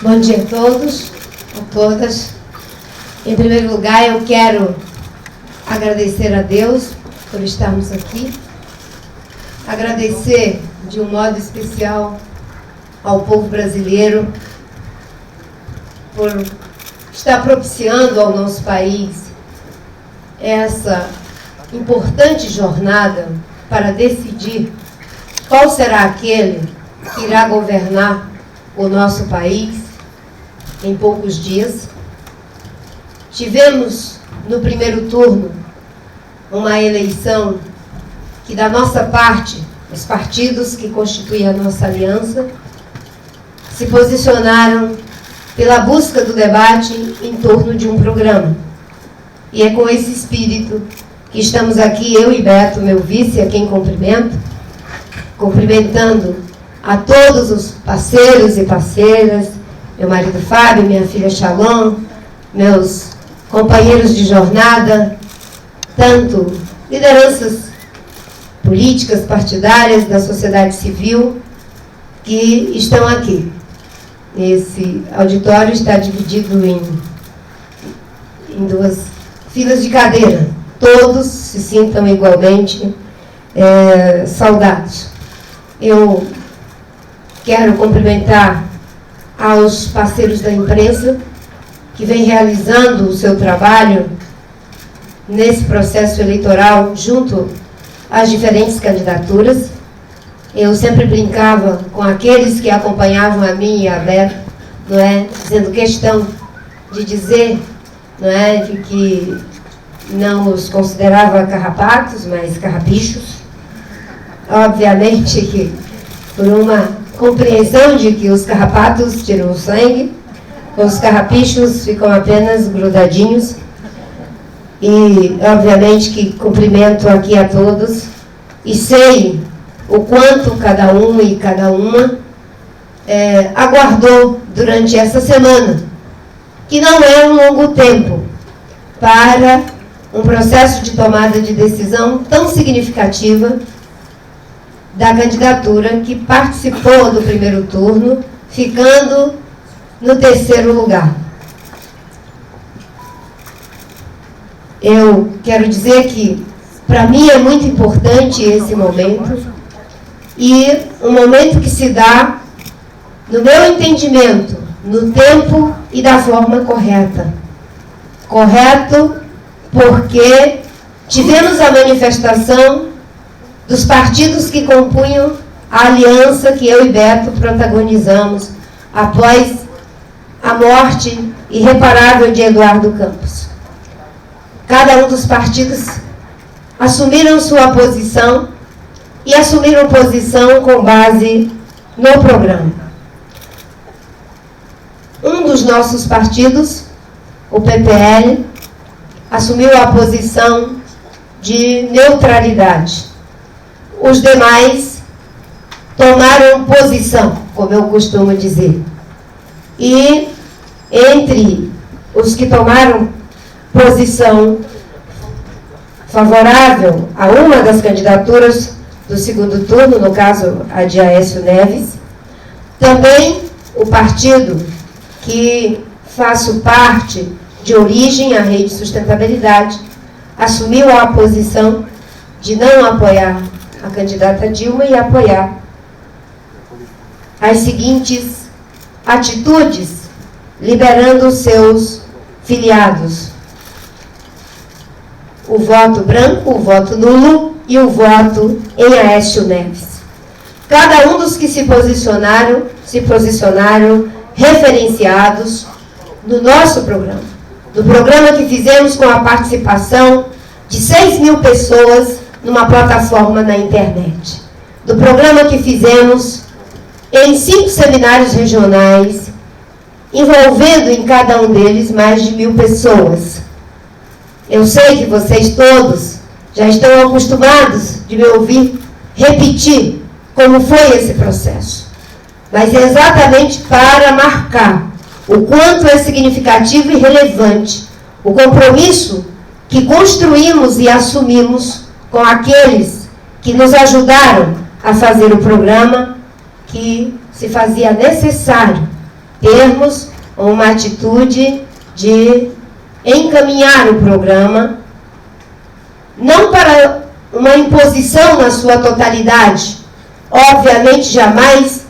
Bom dia a todos, a todas. Em primeiro lugar, eu quero agradecer a Deus por estarmos aqui. Agradecer de um modo especial ao povo brasileiro por estar propiciando ao nosso país essa importante jornada para decidir qual será aquele que irá governar o nosso país em poucos dias. Tivemos no primeiro turno uma eleição que, da nossa parte, os partidos que constituem a nossa aliança se posicionaram pela busca do debate em torno de um programa. E é com esse espírito que estamos aqui, eu e Beto, meu vice, a quem cumprimento, cumprimentando a todos os parceiros e parceiras, meu marido Fábio, minha filha Shalom, meus companheiros de jornada, tanto lideranças políticas, partidárias, da sociedade civil, que estão aqui. Esse auditório está dividido em duas filas de cadeira. Todos se sintam igualmente saudados. Eu quero cumprimentar aos parceiros da imprensa que vem realizando o seu trabalho nesse processo eleitoral junto às diferentes candidaturas. Eu sempre brincava com aqueles que acompanhavam a mim e a Beto, não é, fazendo questão de dizer, não é, de que não os considerava carrapatos, mas carrapichos. Obviamente que por uma compreensão de que os carrapatos tiram o sangue, os carrapichos ficam apenas grudadinhos. E, obviamente, que cumprimento aqui a todos e sei o quanto cada um e cada uma aguardou durante essa semana, que não é um longo tempo para um processo de tomada de decisão tão significativa da candidatura que participou do primeiro turno, ficando no terceiro lugar. Eu quero dizer que, para mim, é muito importante esse momento, e um momento que se dá, no meu entendimento, no tempo e da forma correta. Correto porque tivemos a manifestação dos partidos que compunham a aliança que eu e Beto protagonizamos após a morte irreparável de Eduardo Campos. Cada um dos partidos assumiram sua posição e assumiram posição com base no programa. Um dos nossos partidos, o PPL, assumiu a posição de neutralidade. Os demais tomaram posição, como eu costumo dizer. E entre os que tomaram posição favorável a uma das candidaturas do segundo turno, no caso a de Aécio Neves, também o partido que faço parte de origem, a Rede Sustentabilidade, assumiu a posição de não apoiar a candidata Dilma e apoiar as seguintes atitudes, liberando os seus filiados: o voto branco, o voto nulo e o voto em Aécio Neves. Cada um dos que se posicionaram referenciados no nosso programa. No programa que fizemos com a participação de 6.000 pessoas numa plataforma na internet. Do programa que fizemos em 5 seminários regionais, envolvendo em cada um deles mais de 1.000 pessoas. Eu sei que vocês todos já estão acostumados de me ouvir repetir como foi esse processo. Mas é exatamente para marcar o quanto é significativo e relevante o compromisso que construímos e assumimos com aqueles que nos ajudaram a fazer o programa, que se fazia necessário termos uma atitude de encaminhar o programa, não para uma imposição na sua totalidade. Obviamente, jamais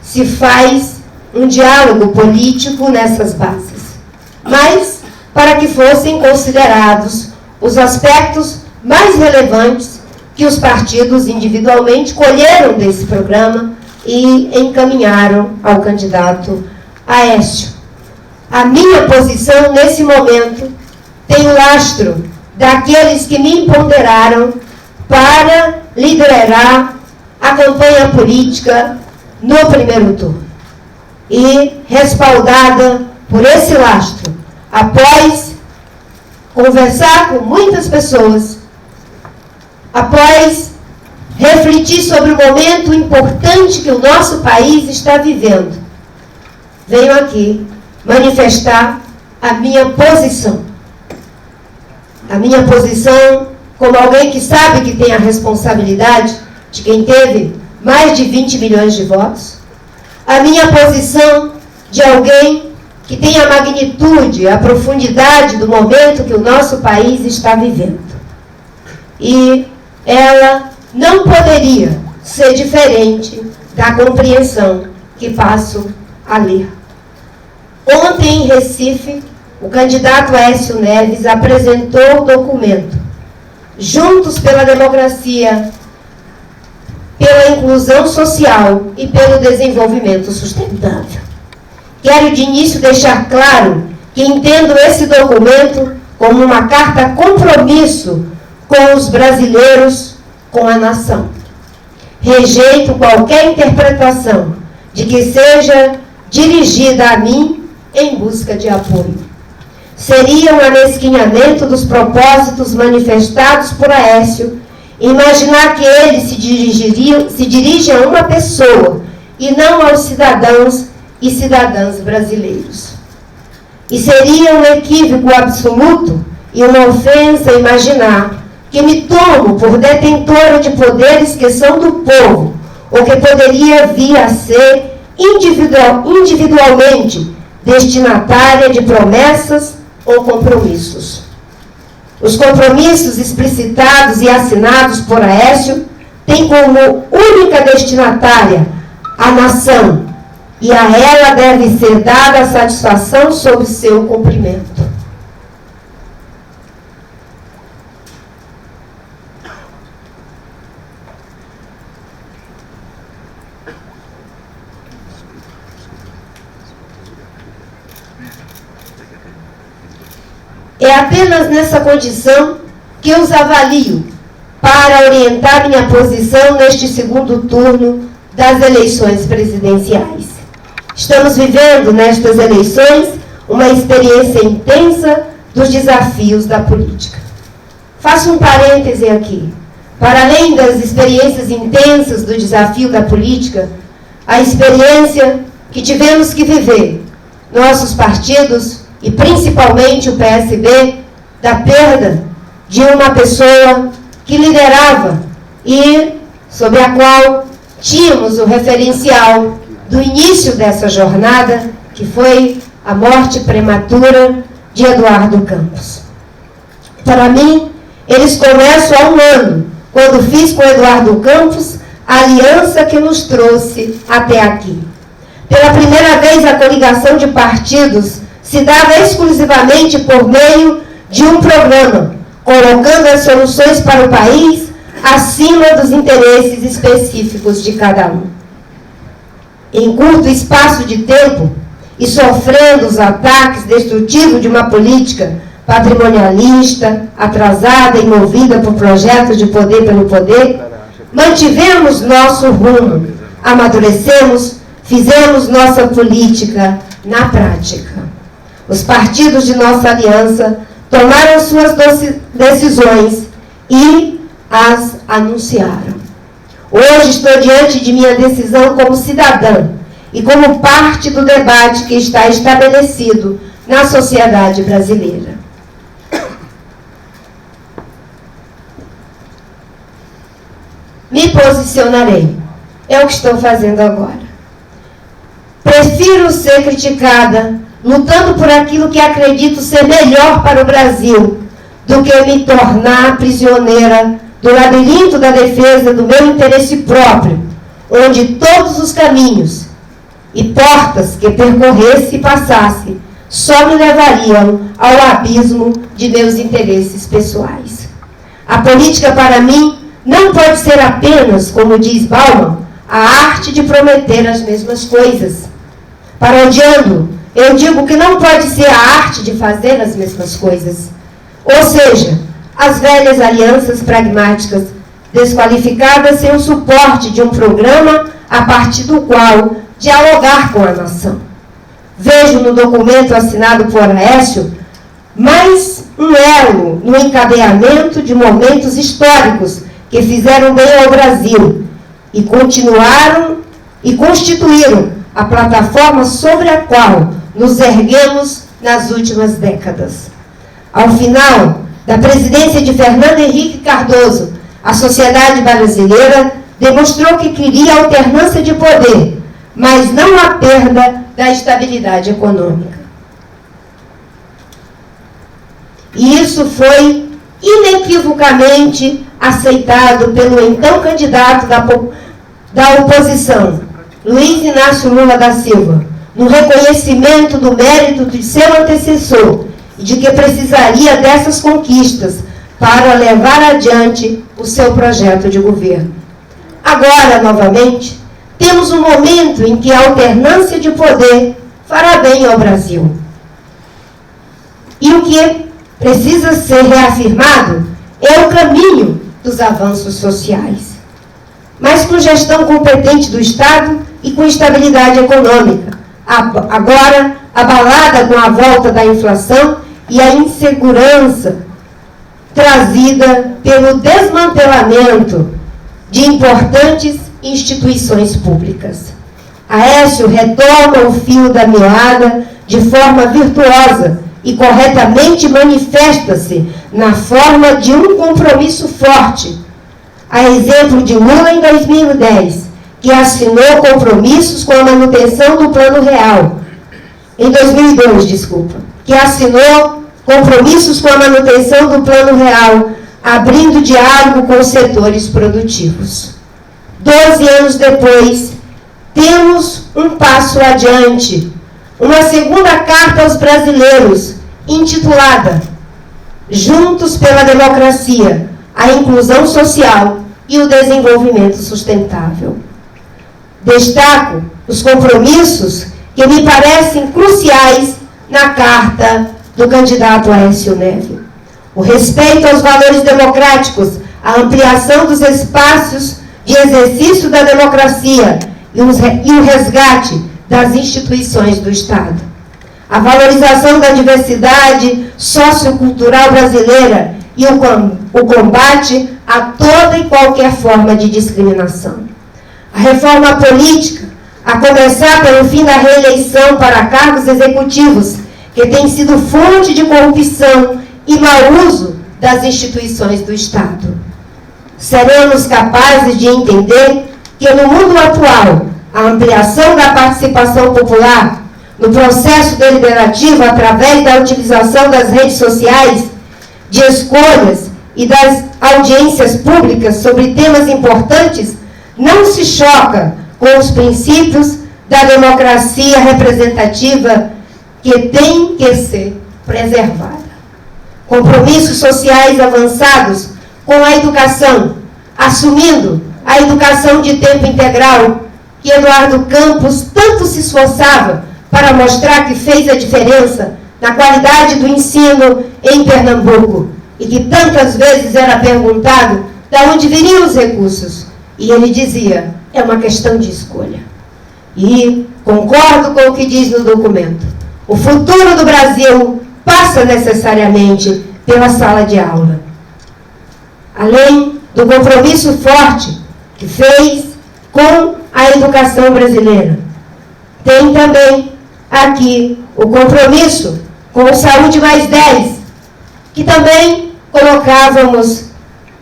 se faz um diálogo político nessas bases, mas para que fossem considerados os aspectos mais relevantes que os partidos individualmente colheram desse programa e encaminharam ao candidato Aécio. A minha posição, nesse momento, tem o lastro daqueles que me empoderaram para liderar a campanha política no primeiro turno. E respaldada por esse lastro, após conversar com muitas pessoas, após refletir sobre o momento importante que o nosso país está vivendo, venho aqui manifestar a minha posição. A minha posição como alguém que sabe que tem a responsabilidade de quem teve mais de 20 milhões de votos. A minha posição de alguém que tem a magnitude, a profundidade do momento que o nosso país está vivendo. E ela não poderia ser diferente da compreensão que passo a ler. Ontem, em Recife, o candidato Aécio Neves apresentou o documento Juntos pela Democracia, pela Inclusão Social e pelo Desenvolvimento Sustentável. Quero de início deixar claro que entendo esse documento como uma carta compromisso com os brasileiros, com a nação. Rejeito qualquer interpretação de que seja dirigida a mim em busca de apoio. Seria um amesquinhamento dos propósitos manifestados por Aécio imaginar que ele se dirige a uma pessoa e não aos cidadãos e cidadãs brasileiros. E seria um equívoco absoluto e uma ofensa imaginar que me tomo por detentora de poderes que são do povo, ou que poderia vir a ser individualmente destinatária de promessas ou compromissos. Os compromissos explicitados e assinados por Aécio têm como única destinatária a nação, e a ela deve ser dada a satisfação sobre seu cumprimento. É apenas nessa condição que eu os avalio para orientar minha posição neste segundo turno das eleições presidenciais. Estamos vivendo nestas eleições uma experiência intensa dos desafios da política. Faço um parêntese aqui. Para além das experiências intensas do desafio da política, a experiência que tivemos que viver, nossos partidos, e principalmente o PSB, da perda de uma pessoa que liderava e sobre a qual tínhamos o referencial do início dessa jornada, que foi a morte prematura de Eduardo Campos. Para mim, eles começam há um ano, quando fiz com Eduardo Campos a aliança que nos trouxe até aqui. Pela primeira vez, a coligação de partidos se dava exclusivamente por meio de um programa, colocando as soluções para o país acima dos interesses específicos de cada um. Em curto espaço de tempo, e sofrendo os ataques destrutivos de uma política patrimonialista, atrasada e movida por projetos de poder pelo poder, mantivemos nosso rumo, amadurecemos, fizemos nossa política na prática. Os partidos de nossa aliança tomaram suas decisões e as anunciaram. Hoje estou diante de minha decisão como cidadã e como parte do debate que está estabelecido na sociedade brasileira. Me posicionarei. É o que estou fazendo agora. Prefiro ser criticada, lutando por aquilo que acredito ser melhor para o Brasil, do que me tornar prisioneira do labirinto da defesa do meu interesse próprio, onde todos os caminhos e portas que percorresse e passasse só me levariam ao abismo de meus interesses pessoais. A política, para mim, não pode ser apenas, como diz Bauman, a arte de prometer as mesmas coisas. Parodiando, eu digo que não pode ser a arte de fazer as mesmas coisas. Ou seja, as velhas alianças pragmáticas desqualificadas sem o suporte de um programa a partir do qual dialogar com a nação. Vejo no documento assinado por Aécio mais um elo no encadeamento de momentos históricos que fizeram bem ao Brasil e continuaram e constituíram a plataforma sobre a qual nos erguemos nas últimas décadas. Ao final da presidência de Fernando Henrique Cardoso, a sociedade brasileira demonstrou que queria alternância de poder, mas não a perda da estabilidade econômica. E isso foi inequivocamente aceitado pelo então candidato da oposição, Luiz Inácio Lula da Silva, no reconhecimento do mérito de seu antecessor e de que precisaria dessas conquistas para levar adiante o seu projeto de governo. Agora, novamente, temos um momento em que a alternância de poder fará bem ao Brasil. E o que precisa ser reafirmado é o caminho dos avanços sociais, mas com gestão competente do Estado e com estabilidade econômica, agora abalada com a volta da inflação e a insegurança trazida pelo desmantelamento de importantes instituições públicas. Aécio retoma o fio da meada de forma virtuosa e corretamente manifesta-se na forma de um compromisso forte, a exemplo de Lula em 2010, que assinou compromissos com a manutenção do Plano Real. Em 2002, que assinou compromissos com a manutenção do Plano Real, abrindo diálogo com os setores produtivos. 12 anos depois, temos um passo adiante, uma segunda carta aos brasileiros, intitulada Juntos pela Democracia, a Inclusão Social e o Desenvolvimento Sustentável. Destaco os compromissos que me parecem cruciais na carta do candidato Aécio Neves. O respeito aos valores democráticos, a ampliação dos espaços de exercício da democracia e o resgate das instituições do Estado. A valorização da diversidade sociocultural brasileira e o combate a toda e qualquer forma de discriminação. A reforma política, a começar pelo fim da reeleição para cargos executivos, que tem sido fonte de corrupção e mau uso das instituições do Estado. Seremos capazes de entender que no mundo atual, a ampliação da participação popular no processo deliberativo através da utilização das redes sociais, de escolhas e das audiências públicas sobre temas importantes, não se choca com os princípios da democracia representativa que tem que ser preservada. Compromissos sociais avançados com a educação, assumindo a educação de tempo integral, que Eduardo Campos tanto se esforçava para mostrar que fez a diferença na qualidade do ensino em Pernambuco, e que tantas vezes era perguntado de onde viriam os recursos. E ele dizia, é uma questão de escolha. E concordo com o que diz no documento. O futuro do Brasil passa necessariamente pela sala de aula. Além do compromisso forte que fez com a educação brasileira, tem também aqui o compromisso com o Saúde Mais 10, que também colocávamos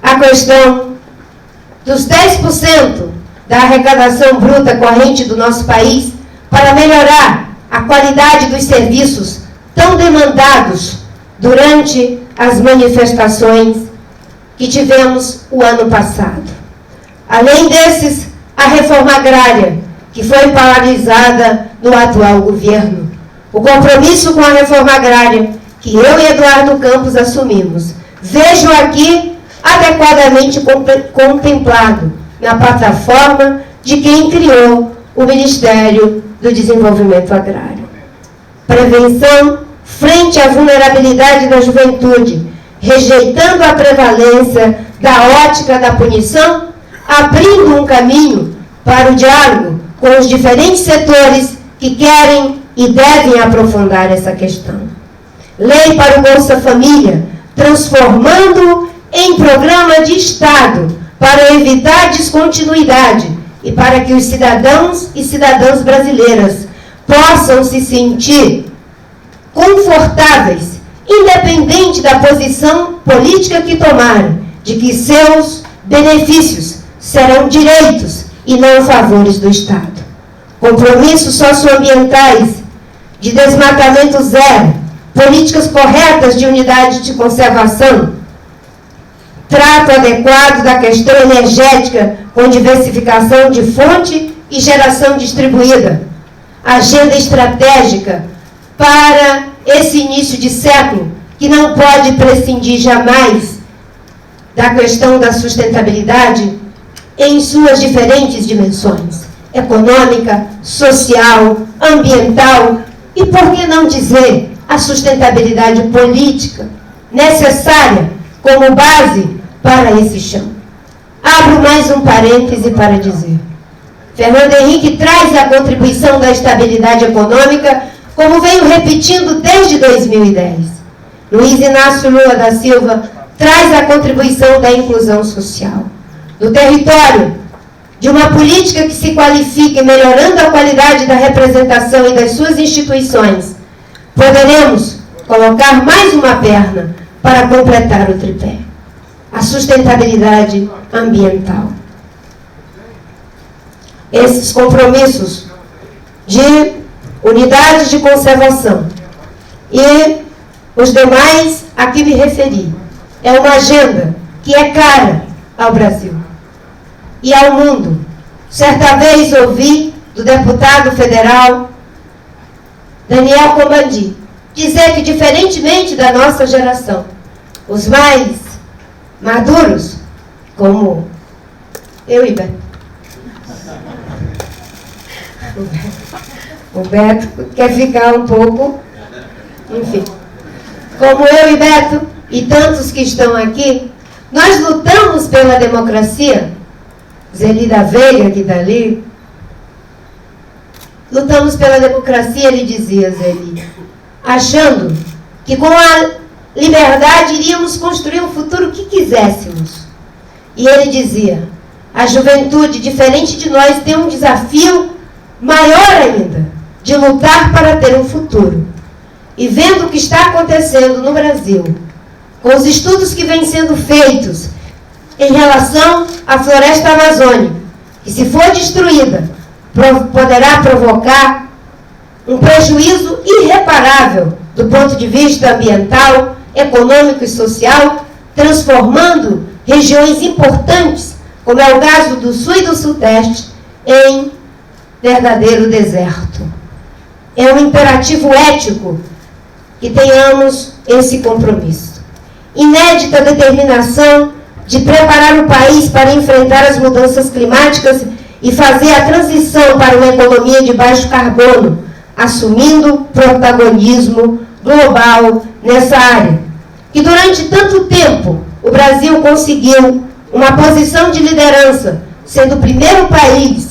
a questão dos 10% da arrecadação bruta corrente do nosso país para melhorar a qualidade dos serviços tão demandados durante as manifestações que tivemos o ano passado. Além desses, a reforma agrária, que foi paralisada no atual governo. O compromisso com a reforma agrária, que eu e Eduardo Campos assumimos, vejo aqui adequadamente contemplado na plataforma de quem criou o Ministério do Desenvolvimento Agrário. Prevenção frente à vulnerabilidade da juventude, rejeitando a prevalência da ótica da punição, abrindo um caminho para o diálogo com os diferentes setores que querem e devem aprofundar essa questão. Lei para o Bolsa Família, transformando em programa de Estado para evitar descontinuidade e para que os cidadãos e cidadãs brasileiras possam se sentir confortáveis, independente da posição política que tomarem, de que seus benefícios serão direitos e não favores do Estado. Compromissos socioambientais de desmatamento zero, políticas corretas de unidade de conservação, trato adequado da questão energética com diversificação de fonte e geração distribuída, agenda estratégica para esse início de século, que não pode prescindir jamais da questão da sustentabilidade em suas diferentes dimensões, econômica, social, ambiental e, por que não dizer, a sustentabilidade política, necessária como base para esse chão. Abro mais um parêntese para dizer: Fernando Henrique traz a contribuição da estabilidade econômica, como venho repetindo desde 2010. Luiz Inácio Lula da Silva traz a contribuição da inclusão social. No território, de uma política que se qualifique melhorando a qualidade da representação e das suas instituições, poderemos colocar mais uma perna para completar o tripé: a sustentabilidade ambiental. Esses compromissos de unidade de conservação e os demais a que me referi é uma agenda que é cara ao Brasil e ao mundo. Certa vez ouvi do deputado federal Daniel Combandi dizer que, diferentemente da nossa geração, os mais maduros, como eu e Beto, o Beto quer ficar um pouco, enfim, como eu e Beto e tantos que estão aqui, nós lutamos pela democracia. Zeli da Veiga, que está ali, lutamos pela democracia, ele dizia, Zeli, achando que com a liberdade iríamos construir um futuro que quiséssemos. E ele dizia: a juventude, diferente de nós, tem um desafio maior ainda, de lutar para ter um futuro. E vendo o que está acontecendo no Brasil, com os estudos que vêm sendo feitos em relação à floresta amazônica, que, se for destruída, poderá provocar um prejuízo irreparável do ponto de vista ambiental, econômico e social, transformando regiões importantes, como é o caso do Sul e do Sudeste, em verdadeiro deserto. É um imperativo ético que tenhamos esse compromisso. Inédita determinação de preparar o país para enfrentar as mudanças climáticas e fazer a transição para uma economia de baixo carbono, assumindo protagonismo global nessa área. Que durante tanto tempo o Brasil conseguiu uma posição de liderança, sendo o primeiro país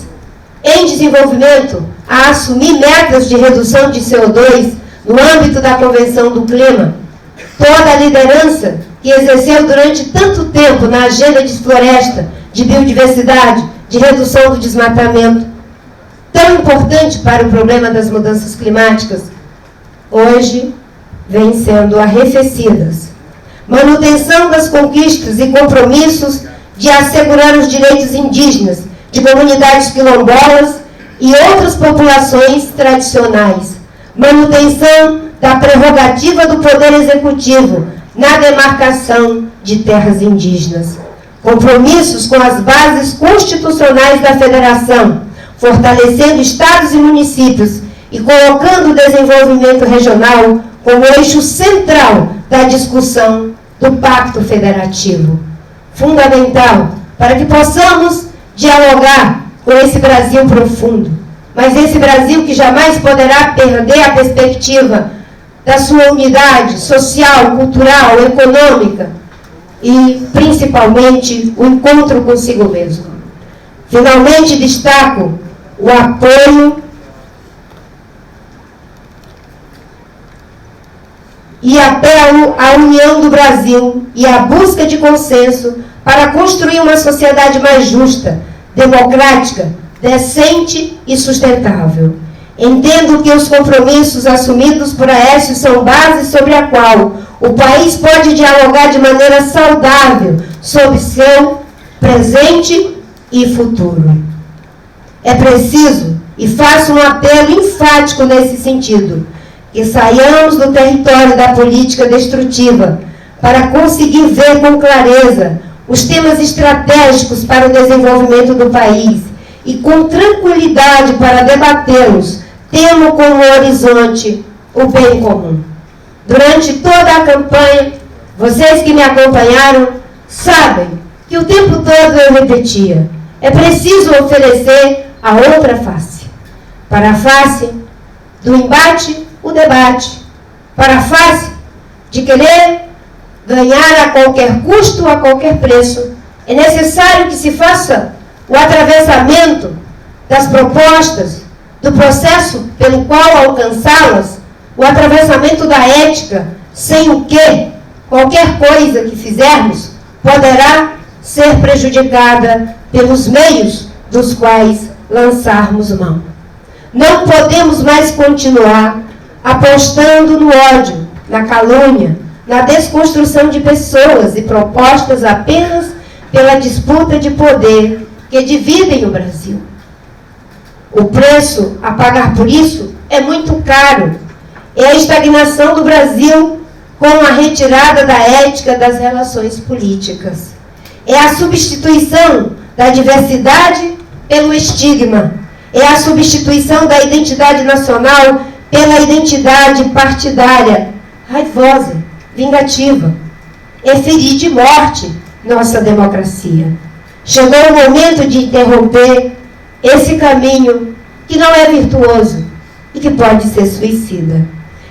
em desenvolvimento a assumir metas de redução de CO2 no âmbito da Convenção do Clima. Toda a liderança que exerceu durante tanto tempo na agenda de floresta, de biodiversidade, de redução do desmatamento, tão importante para o problema das mudanças climáticas, hoje vêm sendo arrefecidas. Manutenção das conquistas e compromissos de assegurar os direitos indígenas de comunidades quilombolas e outras populações tradicionais, manutenção da prerrogativa do Poder Executivo na demarcação de terras indígenas, compromissos com as bases constitucionais da Federação, fortalecendo estados e municípios e colocando o desenvolvimento regional como eixo central da discussão do Pacto Federativo, fundamental para que possamos dialogar com esse Brasil profundo, mas esse Brasil que jamais poderá perder a perspectiva da sua unidade social, cultural, econômica e, principalmente, o encontro consigo mesmo. Finalmente, destaco o apoio e apelo à união do Brasil e à busca de consenso para construir uma sociedade mais justa, democrática, decente e sustentável. Entendo que os compromissos assumidos por Aécio são base sobre a qual o país pode dialogar de maneira saudável sobre seu presente e futuro. É preciso, e faço um apelo enfático nesse sentido, que saiamos do território da política destrutiva para conseguir ver com clareza os temas estratégicos para o desenvolvimento do país e com tranquilidade para debatê-los, tendo como horizonte o bem comum. Durante toda a campanha, vocês que me acompanharam sabem que o tempo todo eu repetia: é preciso oferecer a outra face. Para a face do embate, o debate. Para a face de querer ganhar a qualquer custo, a qualquer preço, é necessário que se faça o atravessamento das propostas, do processo pelo qual alcançá-las, o atravessamento da ética, sem o que qualquer coisa que fizermos poderá ser prejudicada pelos meios dos quais lançarmos mão. Não podemos mais continuar apostando no ódio, na calúnia, na desconstrução de pessoas e propostas apenas pela disputa de poder que dividem o Brasil. O preço a pagar por isso é muito caro. É a estagnação do Brasil com a retirada da ética das relações políticas. É a substituição da diversidade pelo estigma. É a substituição da identidade nacional pela identidade partidária, raivosa, vingativa. É ferir de morte nossa democracia. Chegou o momento de interromper esse caminho que não é virtuoso e que pode ser suicida.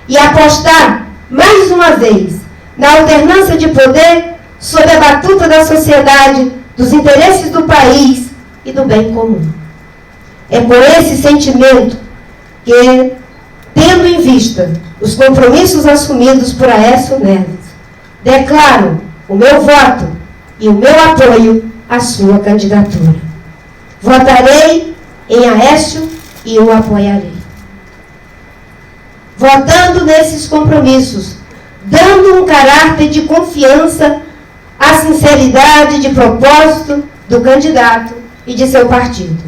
E apostar, mais uma vez, na alternância de poder sob a batuta da sociedade, dos interesses do país e do bem comum. É por esse sentimento que, tendo em vista os compromissos assumidos por Aécio Neves, declaro o meu voto e o meu apoio à sua candidatura. Votarei em Aécio e o apoiarei. Votando nesses compromissos, dando um caráter de confiança à sinceridade de propósito do candidato e de seu partido.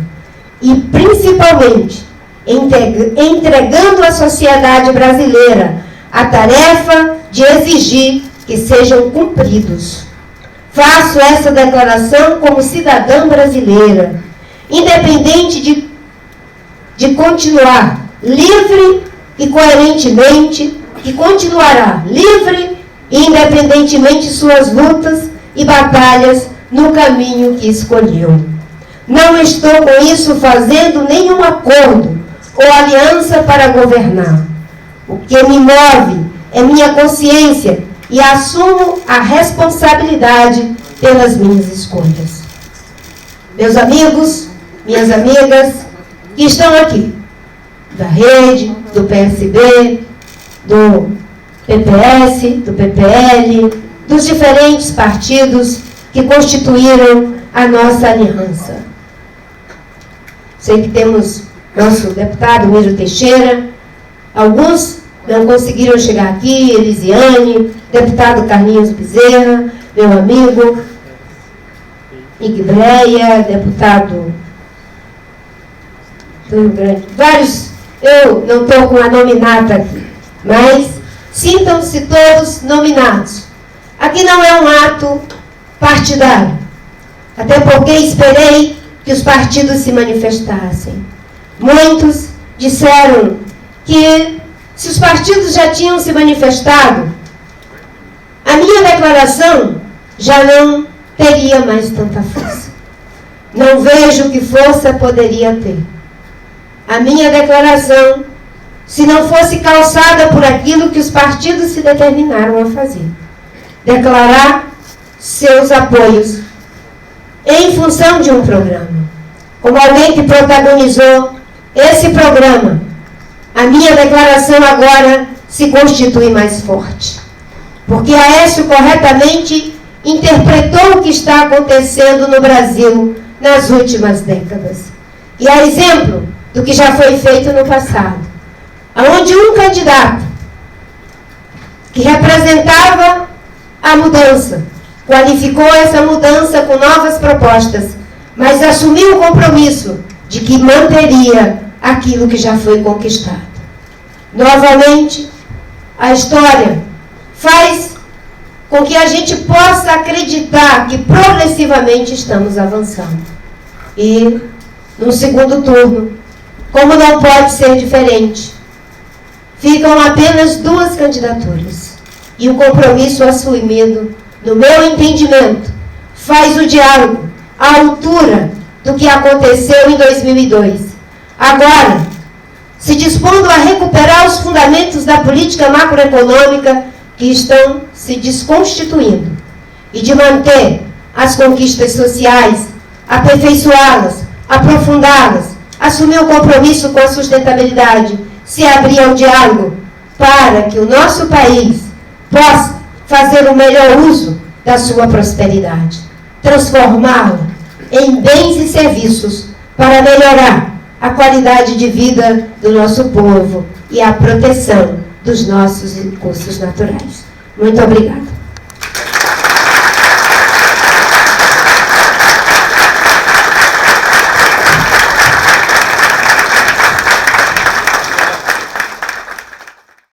E, principalmente, entregando à sociedade brasileira a tarefa de exigir que sejam cumpridos. Faço essa declaração como cidadã brasileira, independente de continuar livre e coerentemente, que continuará livre e independentemente suas lutas e batalhas no caminho que escolheu. Não estou com isso fazendo nenhum acordo ou aliança para governar. O que me move é minha consciência e assumo a responsabilidade pelas minhas escolhas. Meus amigos, minhas amigas, que estão aqui, da Rede, do PSB, do PPS, do PPL, dos diferentes partidos que constituíram a nossa aliança. Sei que temos nosso deputado Miro Teixeira, alguns não conseguiram chegar aqui, Elisiane, deputado Carlinhos Bezerra, meu amigo, Igreia, deputado do Rio Grande. Vários, eu não estou com a nominata aqui, mas sintam-se todos nominados. Aqui não é um ato partidário, até porque esperei que os partidos se manifestassem. Muitos disseram que, se os partidos já tinham se manifestado, a minha declaração já não teria mais tanta força. Não vejo que força poderia ter. A minha declaração, se não fosse calçada por aquilo que os partidos se determinaram a fazer. Declarar seus apoios em função de um programa. Como alguém que protagonizou esse programa, a minha declaração agora se constitui mais forte. Porque Aécio corretamente interpretou o que está acontecendo no Brasil nas últimas décadas. E a exemplo do que já foi feito no passado, onde um candidato que representava a mudança, qualificou essa mudança com novas propostas, mas assumiu o compromisso de que manteria aquilo que já foi conquistado. Novamente, a história faz com que a gente possa acreditar que progressivamente estamos avançando. E, no segundo turno, como não pode ser diferente, ficam apenas 2 candidaturas. E o compromisso assumido, no meu entendimento, faz o diálogo à altura do que aconteceu em 2002. Agora, se dispondo a recuperar os fundamentos da política macroeconômica que estão se desconstituindo e de manter as conquistas sociais, aperfeiçoá-las, aprofundá-las, assumir o compromisso com a sustentabilidade, se abrir ao diálogo para que o nosso país possa fazer o melhor uso da sua prosperidade, transformá-la em bens e serviços para melhorar a qualidade de vida do nosso povo e a proteção dos nossos recursos naturais. Muito obrigada.